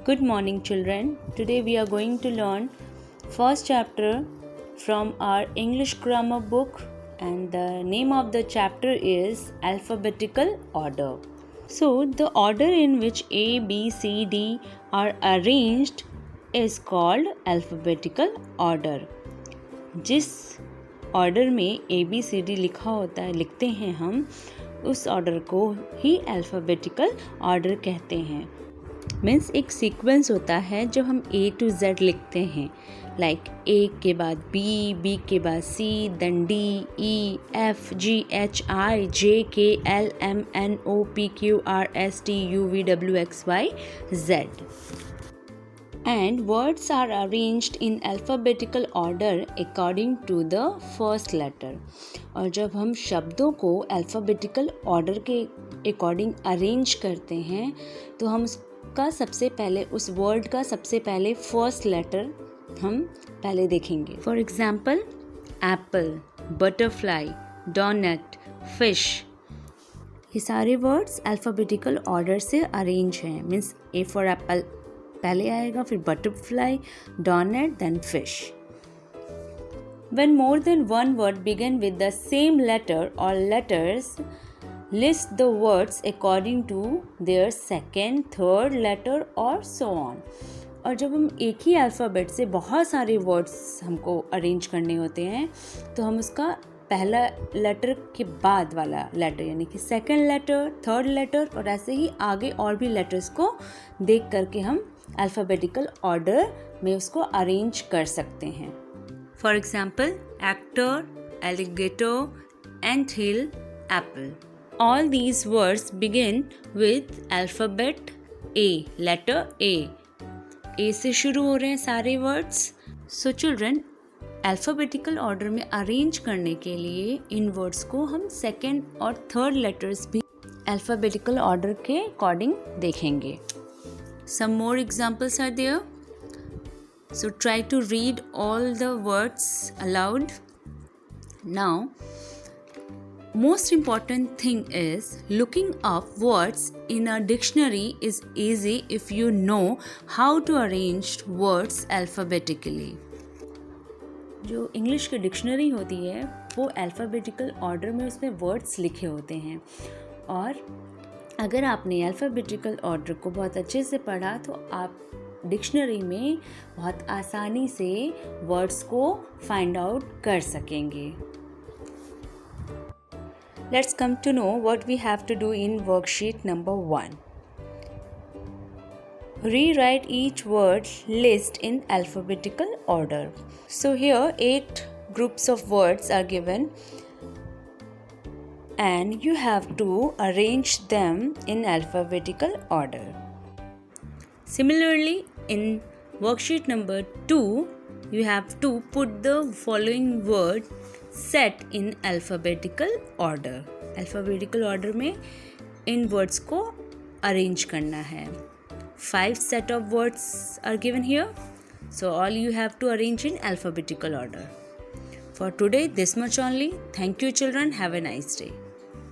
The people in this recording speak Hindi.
Good morning, children. Today we are going to learn first chapter from our English grammar book, and the name of the chapter is alphabetical order. So the order in which A, B, C, D are arranged is called alphabetical order. जिस ऑर्डर में ABCD लिखा होता है, लिखते हैं हम, उस ऑर्डर को ही अल्फ़ाबेटिकल ऑर्डर कहते हैं. मीन्स एक सीक्वेंस होता है जो हम A to Z लिखते हैं, लाइक A के बाद B, B के बाद C, then D, E, F, G, H, I, J, K, L, M, N, O, P, Q, R, S, T, U, V, W, X, Y, Z. And words are arranged in alphabetical order according to the first letter. और जब हम शब्दों को alphabetical order के अकॉर्डिंग अरेंज करते हैं तो हम उसका सबसे पहले उस वर्ड का सबसे पहले फर्स्ट लेटर हम पहले देखेंगे. For example apple, butterfly, donut, fish, ये सारे वर्ड्स अल्फ़ाबेटिकल ऑर्डर से अरेंज हैं. मीन्स ए फॉर एप्पल पहले आएगा, फिर butterfly, donut, then fish. When more than one word begin with the same letter or letters, list the words according to their second, third letter और so on. और जब हम एक ही अल्फ़ाबेट से बहुत सारे वर्ड्स हमको अरेंज करने होते हैं तो हम उसका पहला लेटर के बाद वाला लेटर यानी कि सेकंड लेटर, थर्ड लेटर और ऐसे ही आगे और भी लेटर्स को देख करके हम अल्फ़ाबेटिकल ऑर्डर में उसको अरेंज कर सकते हैं. For example actor, alligator, anthill, apple. All these words begin with alphabet A, letter A से शुरू हो रहे हैं सारे words. So children, alphabetical order में अरेंज करने के लिए इन वर्ड्स को हम सेकेंड और थर्ड लेटर्स भी अल्फ़ाबेटिकल ऑर्डर के अकॉर्डिंग देखेंगे. Some more examples are there. So try to read all the words aloud. Now, most important thing is looking up words in a dictionary is easy if you know how to arrange words alphabetically. जो इंग्लिश की डिक्शनरी होती है वो अल्फ़ाबेटिकल ऑर्डर में उसमें वर्ड्स लिखे होते हैं, और अगर आपने अल्फ़ाबेटिकल ऑर्डर को बहुत अच्छे से पढ़ा तो आप डिक्शनरी में बहुत आसानी से वर्ड्स को फाइंड आउट कर सकेंगे. Let's come to know what we have to do in worksheet number 1. Rewrite each word list in alphabetical order. So here 8 groups of words are given and you have to arrange them in alphabetical order. Similarly, in worksheet number 2, you have to put the following word set in alphabetical order. Alphabetical order में इन words को arrange करना है. 5 set of words are given here. So all you have to arrange in alphabetical order. For today, this much only. Thank you, children. Have a nice day.